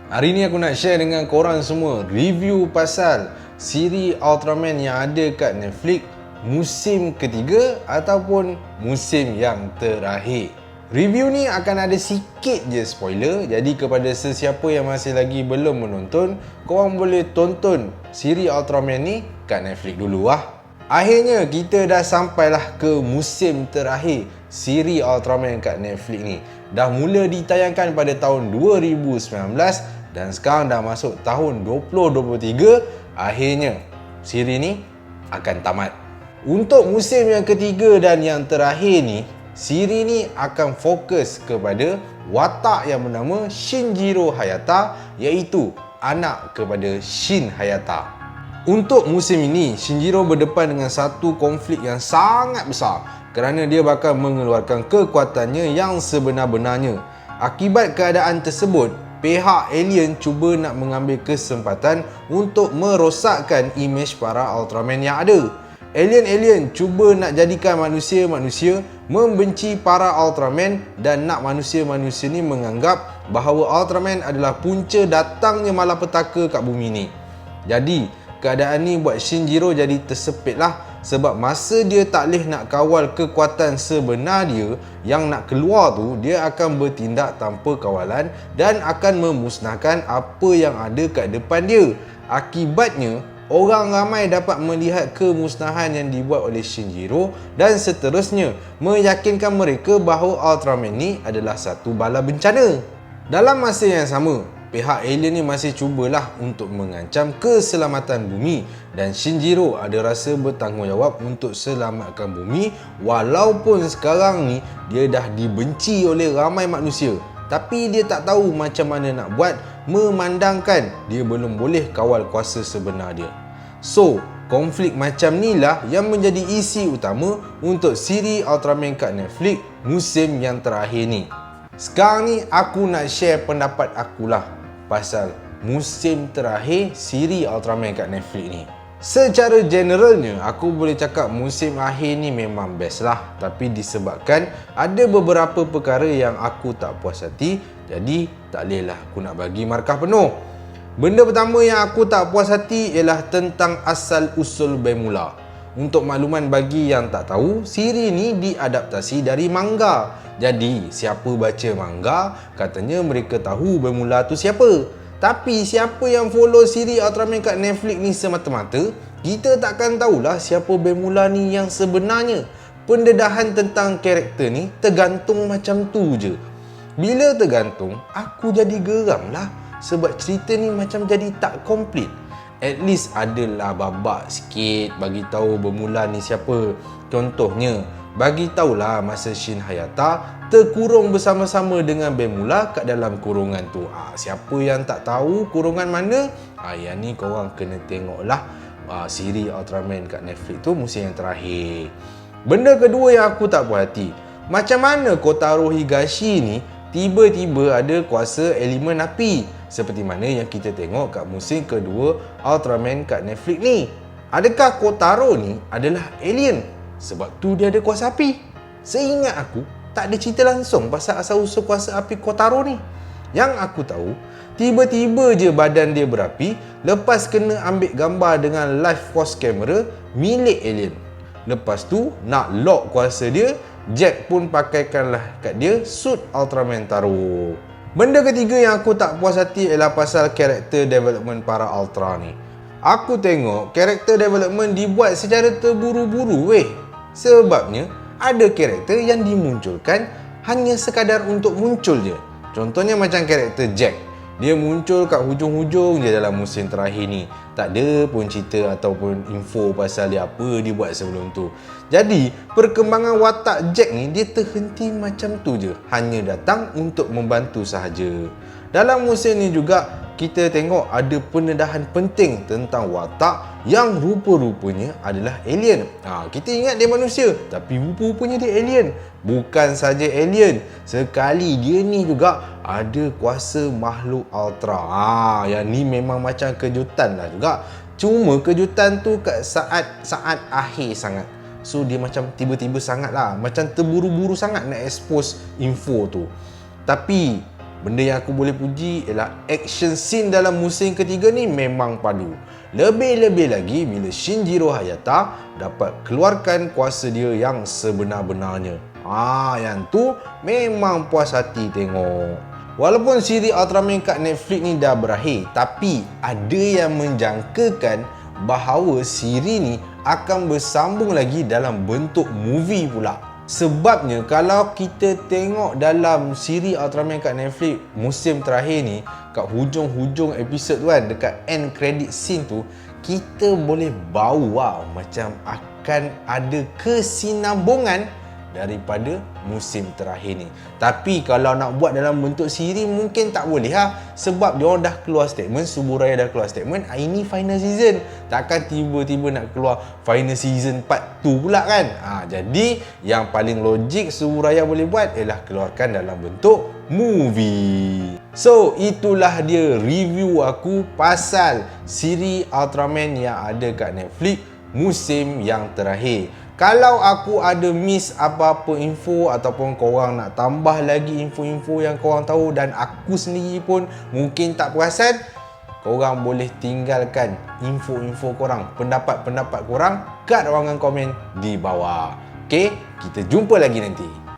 Hari ni aku nak share dengan korang semua review pasal siri Ultraman yang ada kat Netflix musim ketiga ataupun musim yang terakhir. Review ni akan ada sikit je spoiler, jadi kepada sesiapa yang masih lagi belum menonton, korang boleh tonton siri Ultraman ni kat Netflix dulu lah. Akhirnya kita dah sampailah ke musim terakhir siri Ultraman kat Netflix ni. Dah mula ditayangkan pada tahun 2019 dan sekarang dah masuk tahun 2023. Akhirnya siri ni akan tamat. Untuk musim yang ketiga dan yang terakhir ni, siri ni akan fokus kepada watak yang bernama Shinjiro Hayata, iaitu anak kepada Shin Hayata. Untuk musim ini, Shinjiro berdepan dengan satu konflik yang sangat besar kerana dia bakal mengeluarkan kekuatannya yang sebenar-benarnya. Akibat keadaan tersebut, pihak alien cuba nak mengambil kesempatan untuk merosakkan imej para Ultraman yang ada. Alien-alien cuba nak jadikan manusia-manusia membenci para Ultraman dan nak manusia-manusia ni menganggap bahawa Ultraman adalah punca datangnya malapetaka kat bumi ni. Jadi keadaan ni buat Shinjiro jadi tersepit lah, sebab masa dia tak boleh nak kawal kekuatan sebenar dia yang nak keluar tu, dia akan bertindak tanpa kawalan dan akan memusnahkan apa yang ada kat depan dia. Akibatnya, orang ramai dapat melihat kemusnahan yang dibuat oleh Shinjiro dan seterusnya meyakinkan mereka bahawa Ultraman ni adalah satu bala bencana. Dalam masa yang sama, pihak alien ni masih cubalah untuk mengancam keselamatan bumi dan Shinjiro ada rasa bertanggungjawab untuk selamatkan bumi walaupun sekarang ni dia dah dibenci oleh ramai manusia. Tapi dia tak tahu macam mana nak buat memandangkan dia belum boleh kawal kuasa sebenar dia. So, konflik macam ni lah yang menjadi isi utama untuk siri Ultraman kat Netflix musim yang terakhir ni. Sekarang ni aku nak share pendapat akulah pasal musim terakhir siri Ultraman kat Netflix ni. Secara generalnya, aku boleh cakap musim akhir ni memang best lah. Tapi disebabkan ada beberapa perkara yang aku tak puas hati, jadi tak boleh lah aku nak bagi markah penuh. Benda pertama yang aku tak puas hati ialah tentang asal-usul Bemula. Untuk makluman bagi yang tak tahu, siri ni diadaptasi dari manga. Jadi, siapa baca manga, katanya mereka tahu Bemula tu siapa. Tapi, siapa yang follow siri Ultraman kat Netflix ni semata-mata, kita takkan tahulah siapa Bemula ni yang sebenarnya. Pendedahan tentang karakter ni tergantung macam tu je. Bila tergantung, aku jadi geram lah. Sebab cerita ni macam jadi tak komplit. At least adalah babak sikit bagi tahu bermula ni siapa. Contohnya, bagi tahulah masa Shin Hayata terkurung bersama-sama dengan Bemula kat dalam kurungan tu. Siapa yang tak tahu kurungan mana, yang ni korang kena tengoklah siri Ultraman kat Netflix tu musim yang terakhir. Benda kedua yang aku tak puas hati, macam mana Kotaro Higashi ni tiba-tiba ada kuasa elemen api seperti mana yang kita tengok kat musim kedua Ultraman kat Netflix ni. Adakah Kotaro ni adalah alien? Sebab tu dia ada kuasa api. Seingat aku, tak ada cerita langsung pasal asal-usul kuasa api Kotaro ni. Yang aku tahu, tiba-tiba je badan dia berapi lepas kena ambil gambar dengan live force camera milik alien. Lepas tu, nak lock kuasa dia, Jack pun pakaikanlah kat dia suit Ultraman Taro. Benda ketiga yang aku tak puas hati ialah pasal karakter development para Ultra ni. Aku tengok karakter development dibuat secara terburu-buru weh. Sebabnya ada karakter yang dimunculkan hanya sekadar untuk muncul je. Contohnya macam karakter Jack. Dia muncul kat hujung-hujung je dalam musim terakhir ni. Tak ada pun cerita ataupun info pasal dia apa dia buat sebelum tu. Jadi, perkembangan watak Jack ni dia terhenti macam tu je. Hanya datang untuk membantu sahaja. Dalam musim ni juga, kita tengok ada pendedahan penting tentang watak yang rupa-rupanya adalah alien. Kita ingat dia manusia, tapi rupa-rupanya dia alien. Bukan saja alien, sekali dia ni juga ada kuasa makhluk ultra. Yang ni memang macam kejutan lah juga. Cuma kejutan tu kat saat akhir sangat. So dia macam tiba-tiba sangat lah, macam terburu-buru sangat nak expose info tu. Tapi Benda yang aku boleh puji ialah action scene dalam musim ketiga ni memang padu. Lebih-lebih lagi bila Shinjiro Hayata dapat keluarkan kuasa dia yang sebenar-benarnya. Yang tu memang puas hati tengok. Walaupun siri Ultraman kat Netflix ni dah berakhir, tapi ada yang menjangkakan bahawa siri ni akan bersambung lagi dalam bentuk movie pula. Sebabnya kalau kita tengok dalam siri Ultraman kat Netflix musim terakhir ni, kat hujung-hujung episod tu kan, dekat end credit scene tu, kita boleh bau macam akan ada kesinambungan daripada musim terakhir ni. Tapi kalau nak buat dalam bentuk siri mungkin tak boleh sebab dia orang dah keluar statement, Suburaya dah keluar statement, ini final season. Takkan tiba-tiba nak keluar final season part 2 pula kan. Jadi yang paling logik Suburaya boleh buat ialah keluarkan dalam bentuk movie. So itulah dia review aku pasal siri Ultraman yang ada kat Netflix musim yang terakhir. Kalau aku ada miss apa-apa info ataupun korang nak tambah lagi info-info yang korang tahu dan aku sendiri pun mungkin tak perasan, korang boleh tinggalkan info-info korang, pendapat-pendapat korang kat ruangan komen di bawah. Okay, kita jumpa lagi nanti.